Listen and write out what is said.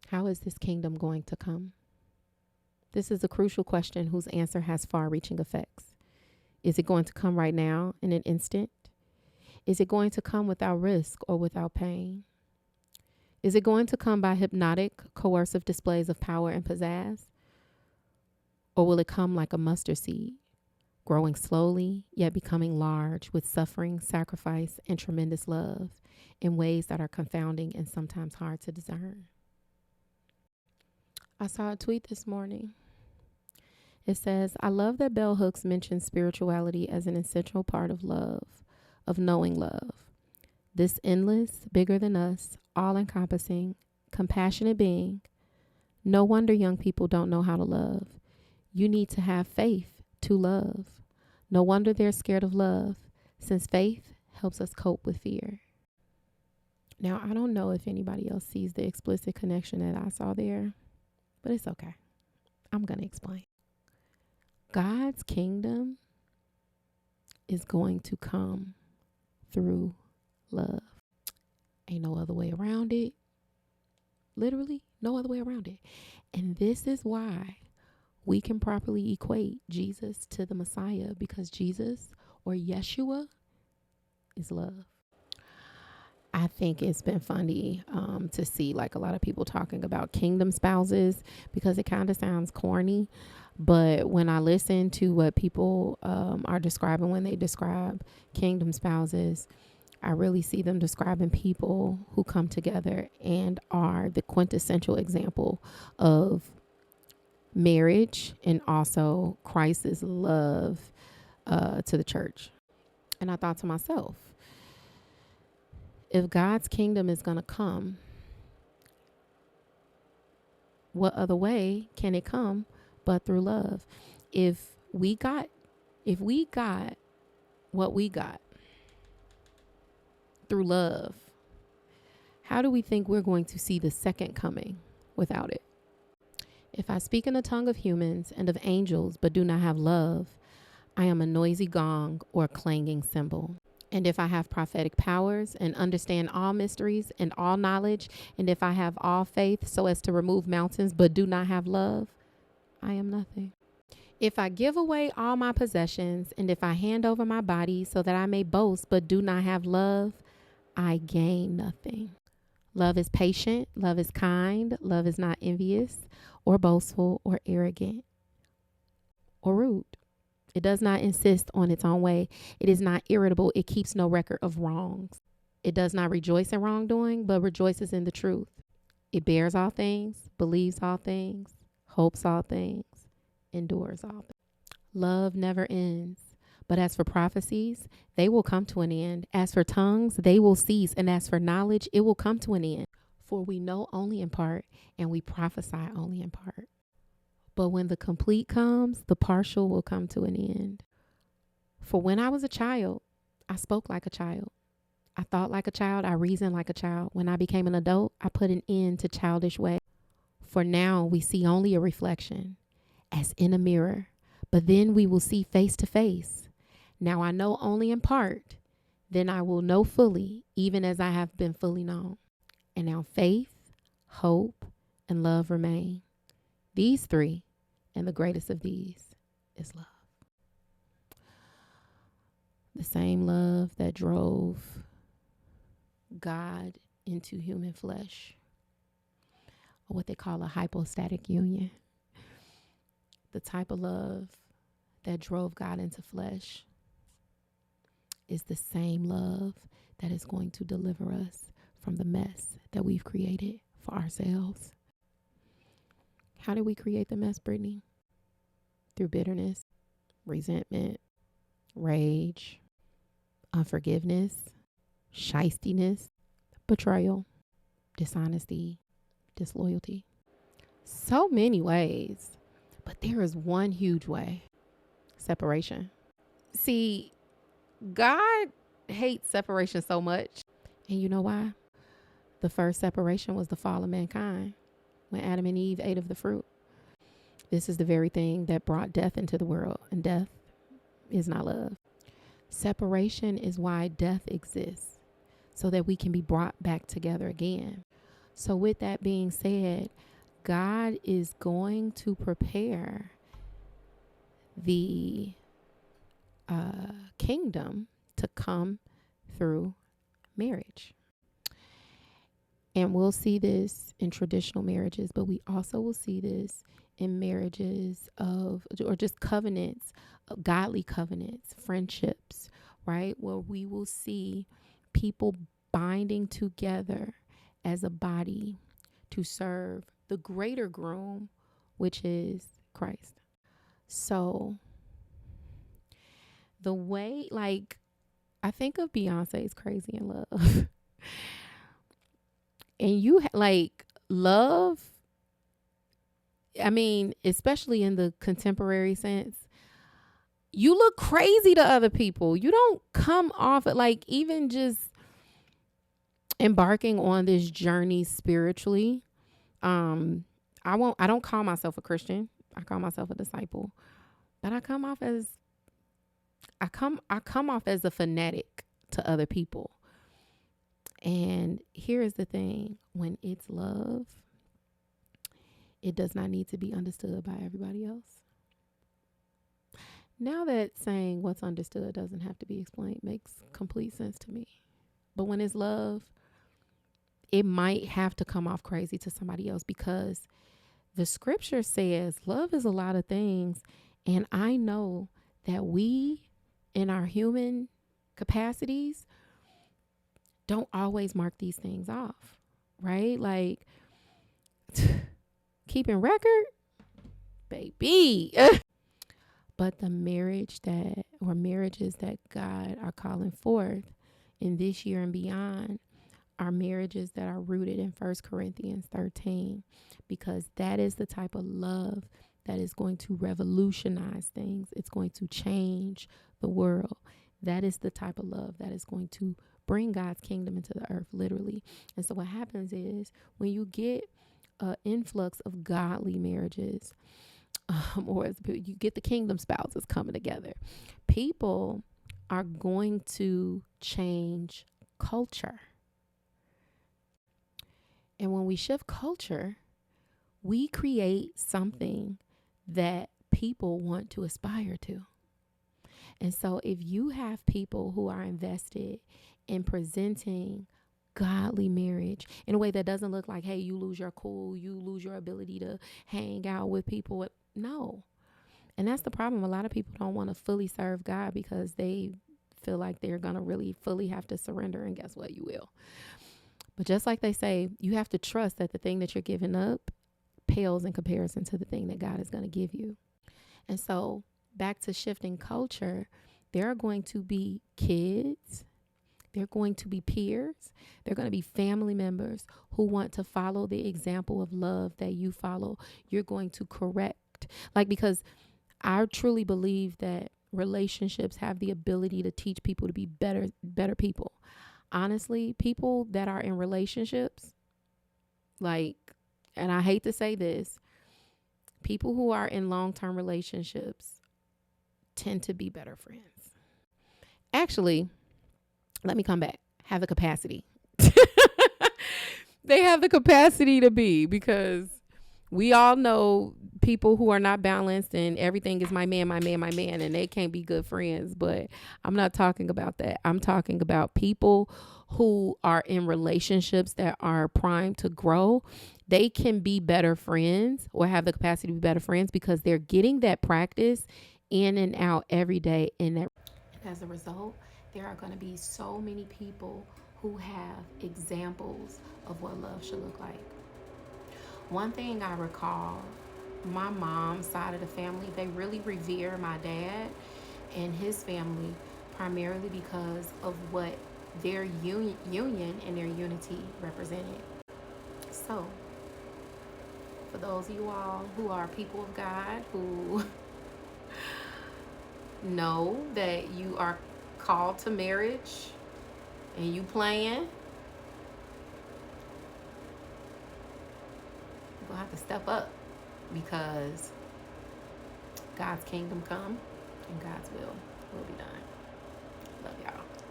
How is this kingdom going to come? This is a crucial question whose answer has far-reaching effects. Is it going to come right now in an instant? Is it going to come without risk or without pain? Is it going to come by hypnotic, coercive displays of power and pizzazz? Or will it come like a mustard seed, growing slowly, yet becoming large with suffering, sacrifice, and tremendous love in ways that are confounding and sometimes hard to discern? I saw a tweet this morning. It says, I love that Bell Hooks mentions spirituality as an essential part of love, of knowing love. This endless, bigger than us, all-encompassing, compassionate being. No wonder young people don't know how to love. You need to have faith to love. No wonder they're scared of love, since faith helps us cope with fear. Now, I don't know if anybody else sees the explicit connection that I saw there, but it's okay. I'm going to explain. God's kingdom is going to come through love. Ain't no other way around it. Literally, no other way around it. And this is why we can properly equate Jesus to the Messiah, because Jesus, or Yeshua, is love. I think it's been funny to see like a lot of people talking about kingdom spouses, because it kind of sounds corny. But when I listen to what people are describing when they describe kingdom spouses, I really see them describing people who come together and are the quintessential example of marriage and also Christ's love to the church. And I thought to myself, if God's kingdom is going to come, what other way can it come but through love? If we got what we got through love, how do we think we're going to see the second coming without it? If I speak in the tongue of humans and of angels, but do not have love, I am a noisy gong or clanging cymbal. And if I have prophetic powers and understand all mysteries and all knowledge, and if I have all faith so as to remove mountains, but do not have love, I am nothing. If I give away all my possessions, and if I hand over my body so that I may boast, but do not have love, I gain nothing. Love is patient. Love is kind. Love is not envious or boastful or arrogant or rude. It does not insist on its own way. It is not irritable. It keeps no record of wrongs. It does not rejoice in wrongdoing, but rejoices in the truth. It bears all things, believes all things, hopes all things, endures all things. Love never ends. But as for prophecies, they will come to an end. As for tongues, they will cease. And as for knowledge, it will come to an end. For we know only in part, and we prophesy only in part. But when the complete comes, the partial will come to an end. For when I was a child, I spoke like a child. I thought like a child. I reasoned like a child. When I became an adult, I put an end to childish ways. For now we see only a reflection, as in a mirror. But then we will see face to face. Now I know only in part. Then I will know fully, even as I have been fully known. And now faith, hope, and love remain. These three, and the greatest of these is love. The same love that drove God into human flesh, or what they call a hypostatic union. The type of love that drove God into flesh is the same love that is going to deliver us from the mess that we've created for ourselves. How did we create the mess, Brittany? Through bitterness, resentment, rage, unforgiveness, shystiness, betrayal, dishonesty, disloyalty. So many ways, but there is one huge way: separation. See, God hates separation so much. And you know why? The first separation was the fall of mankind, when Adam and Eve ate of the fruit. This is the very thing that brought death into the world, and death is not love. Separation is why death exists, so that we can be brought back together again. So with that being said, God is going to prepare the kingdom to come through marriage. And we'll see this in traditional marriages, but we also will see this in marriages or just covenants, godly covenants, friendships, right? Where we will see people binding together as a body to serve the greater groom, which is Christ. So the way, like, I think of Beyonce's Crazy in Love. And love, I mean, especially in the contemporary sense, you look crazy to other people. You don't come off it, like, even just embarking on this journey spiritually. I don't call myself a Christian. I call myself a disciple. But I come off as a fanatic to other people. And here is the thing, when it's love, it does not need to be understood by everybody else. Now that saying what's understood doesn't have to be explained makes complete sense to me. But when it's love, it might have to come off crazy to somebody else, because the scripture says love is a lot of things. And I know that we, in our human capacities, don't always mark these things off, right? Like, keeping record, baby. But the marriages that God are calling forth in this year and beyond are marriages that are rooted in 1 Corinthians 13, because that is the type of love that is going to revolutionize things. It's going to change the world. That is the type of love that is going to bring God's kingdom into the earth, literally. And so what happens is, when you get an influx of godly marriages, or as you get the kingdom spouses coming together, people are going to change culture. And when we shift culture, we create something that people want to aspire to. And so if you have people who are invested in presenting godly marriage in a way that doesn't look like, hey, you lose your cool, you lose your ability to hang out with people. No. And that's the problem. A lot of people don't want to fully serve God because they feel like they're going to really fully have to surrender. And guess what? You will. But just like they say, you have to trust that the thing that you're giving up pales in comparison to the thing that God is going to give you. And so back to shifting culture, there are going to be kids, they're going to be peers, they're going to be family members who want to follow the example of love that you follow. You're going to correct, because I truly believe that relationships have the ability to teach people to be better people. Honestly, people that are in relationships, and I hate to say this, people who are in long-term relationships tend to be better friends. Actually, let me come back. Have the capacity. They have the capacity to be, because we all know people who are not balanced and everything is my man, and they can't be good friends. But I'm not talking about that. I'm talking about people who are in relationships that are primed to grow. They can be better friends, or have the capacity to be better friends, because they're getting that practice in and out every day. And as a result, there are going to be so many people who have examples of what love should look like. One thing I recall, my mom's side of the family, they really revere my dad and his family, primarily because of what their union and their unity represented. So, for those of you all who are people of God, who know that you are called to marriage and you plan, you're going to have to step up, because God's kingdom come and God's will be done. Love y'all.